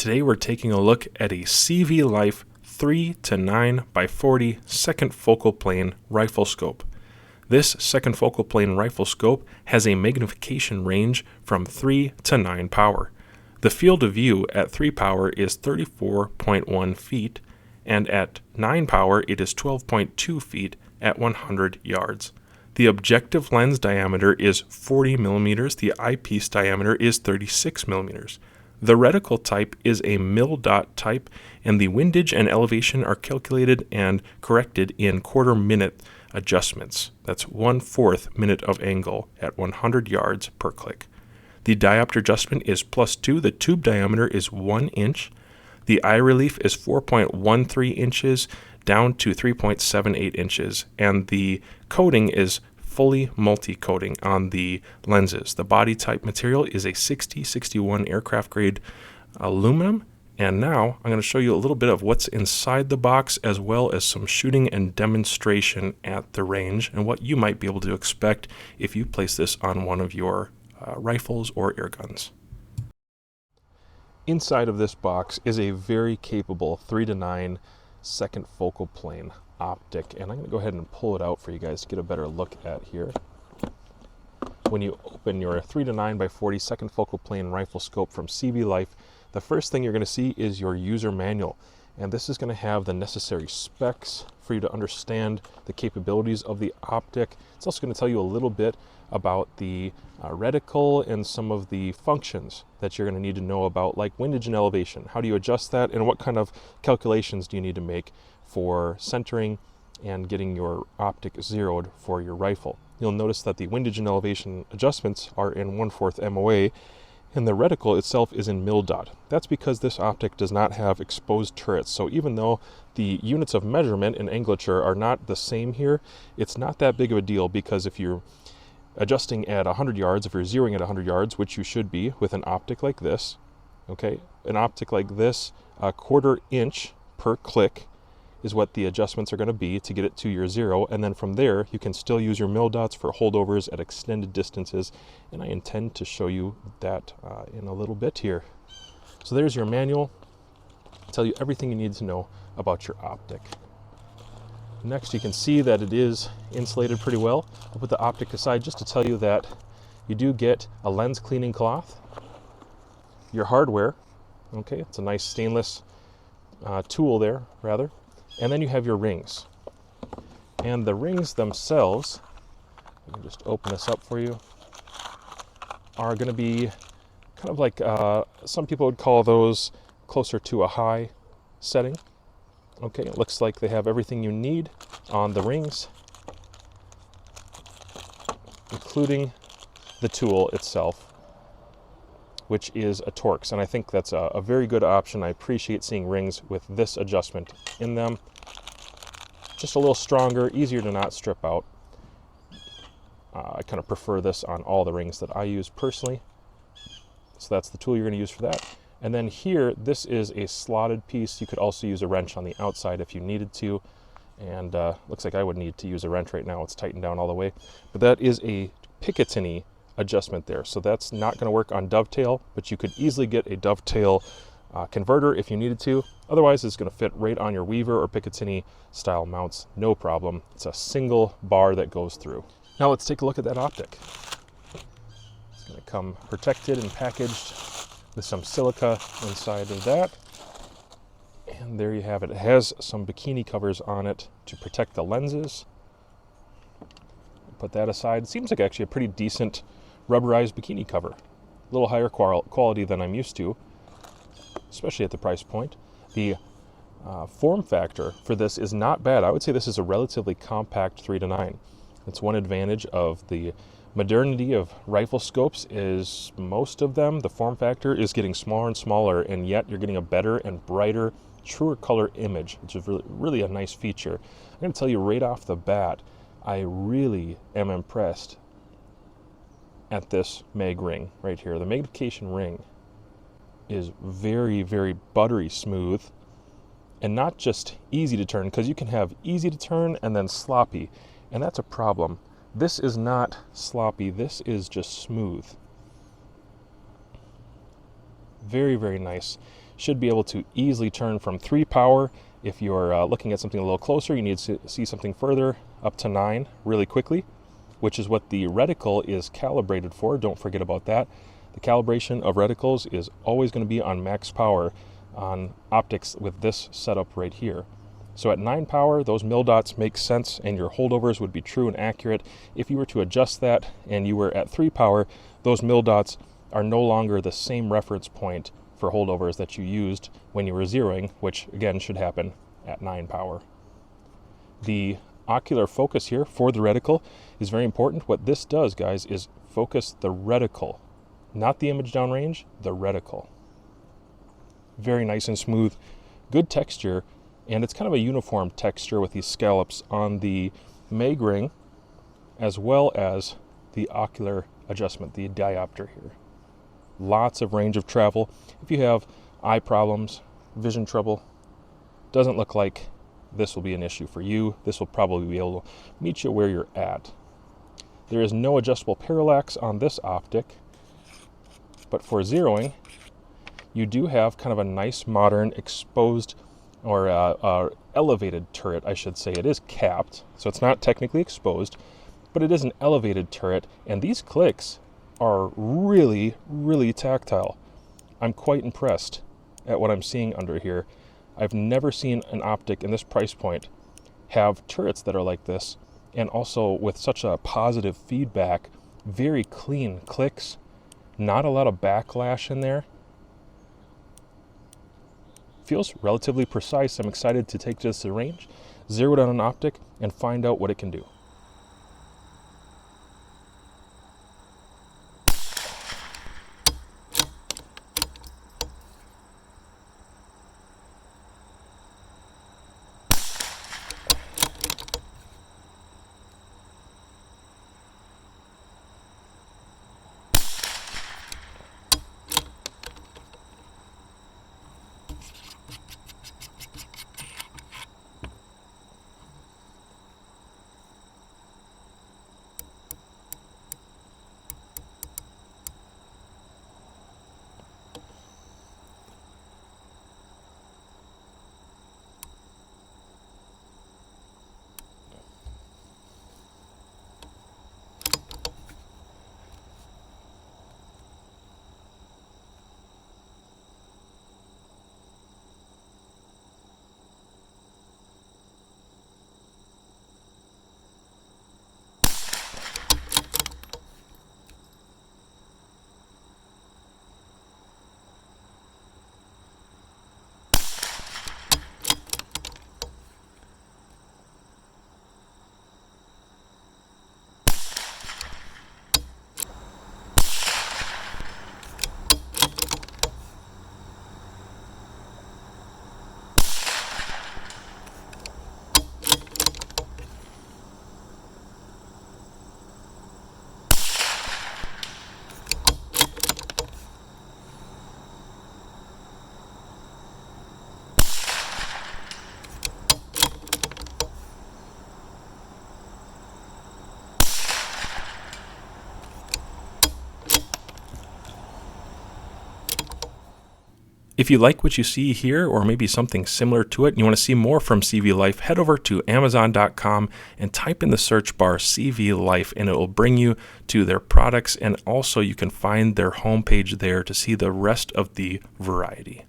Today we're taking a look at a CVLIFE 3 to 9 by 40 second focal plane rifle scope. This second focal plane rifle scope has a magnification range from 3 to 9 power. The field of view at 3 power is 34.1 feet, and at 9 power it is 12.2 feet at 100 yards. The objective lens diameter is 40 millimeters, the eyepiece diameter is 36 millimeters. The reticle type is a Mildot type, and the windage and elevation are calculated and corrected in quarter-minute adjustments. That's 1/4 minute of angle at 100 yards per click. The diopter adjustment is +2. The tube diameter is 1 inch. The eye relief is 4.13 inches down to 3.78 inches, and the coating is fully multi-coating on the lenses. The body type material is a 6061 aircraft grade aluminum. And now I'm going to show you a little bit of what's inside the box, as well as some shooting and demonstration at the range and what you might be able to expect if you place this on one of your rifles or air guns. Inside of this box is a very capable 3 to 9 second focal plane optic, and I'm going to go ahead and pull it out for you guys to get a better look at here. When you open your 3 to 9 by 40 second focal plane rifle scope from CVLIFE, the first thing you're going to see is your user manual, and this is going to have the necessary specs for you to understand the capabilities of the optic. It's also going to tell you a little bit about the reticle and some of the functions that you're going to need to know about, like windage and elevation. How do you adjust that, and what kind of calculations do you need to make for centering and getting your optic zeroed for your rifle. You'll notice that the windage and elevation adjustments are in 1/4 MOA, and the reticle itself is in Mildot. That's because this optic does not have exposed turrets. So even though the units of measurement and angulature are not the same here, it's not that big of a deal, because if you're adjusting at 100 yards, if you're zeroing at 100 yards, which you should be with an optic like this, okay, an optic like this, a 1/4 inch per click is what the adjustments are going to be to get it to your zero, and then from there you can still use your Mildots for holdovers at extended distances, and I intend to show you that in a little bit here. So there's your manual. I'll tell you everything you need to know about your optic. Next, you can see that it is insulated pretty well. I'll put the optic aside just to tell you that you do get a lens cleaning cloth, your hardware, okay, it's a nice stainless tool there, rather. And then you have your rings. And the rings themselves, let me just open this up for you, are going to be kind of like, some people would call those closer to a high setting. Okay, it looks like they have everything you need on the rings, including the tool itself, which is a Torx, and I think that's a very good option. I appreciate seeing rings with this adjustment in them. Just a little stronger, easier to not strip out. I kind of prefer this on all the rings that I use personally. So that's the tool you're going to use for that. And then here, this is a slotted piece. You could also use a wrench on the outside if you needed to. And looks like I would need to use a wrench right now. It's tightened down all the way. But that is a Picatinny adjustment there. So that's not going to work on dovetail, but you could easily get a dovetail converter if you needed to. Otherwise, it's going to fit right on your Weaver or Picatinny style mounts, no problem. It's a single bar that goes through. Now let's take a look at that optic. It's going to come protected and packaged with some silica inside of that. And there you have it. It has some bikini covers on it to protect the lenses. Put that aside. It seems like actually a pretty decent rubberized bikini cover. A little higher quality than I'm used to, especially at the price point. The form factor for this is not bad. I would say this is a relatively compact 3 to 9. It's one advantage of the modernity of rifle scopes is most of them, the form factor is getting smaller and smaller, and yet you're getting a better and brighter, truer color image, which is really a nice feature. I'm going to tell you right off the bat, I really am impressed at this mag ring right here. The magnification ring is very, very buttery smooth, and not just easy to turn, because you can have easy to turn and then sloppy, and that's a problem. This is not sloppy, this is just smooth. Very, very nice. Should be able to easily turn from 3 power. If you're looking at something a little closer, you need to see something further, up to 9 really quickly, which is what the reticle is calibrated for. Don't forget about that. The calibration of reticles is always going to be on max power on optics with this setup right here. So at 9 power, those Mildots make sense and your holdovers would be true and accurate. If you were to adjust that and you were at 3 power, those Mildots are no longer the same reference point for holdovers that you used when you were zeroing, which again should happen at 9 power. The ocular focus here for the reticle is very important. What this does, guys, is focus the reticle, not the image downrange, the reticle. Very nice and smooth, good texture, and it's kind of a uniform texture with these scallops on the mag ring as well as the ocular adjustment, the diopter here. Lots of range of travel. If you have eye problems, vision trouble, doesn't look like this will be an issue for you. This will probably be able to meet you where you're at. There is no adjustable parallax on this optic, but for zeroing, you do have kind of a nice modern exposed or elevated turret, I should say. It is capped, so it's not technically exposed, but it is an elevated turret, and these clicks are really, really tactile. I'm quite impressed at what I'm seeing under here. I've never seen an optic in this price point have turrets that are like this, and also with such a positive feedback, very clean clicks, not a lot of backlash in there. Feels relatively precise. I'm excited to take this to range, zero it on an optic, and find out what it can do. If you like what you see here, or maybe something similar to it, and you want to see more from CVLIFE, head over to Amazon.com and type in the search bar CVLIFE, and it will bring you to their products, and also you can find their homepage there to see the rest of the variety.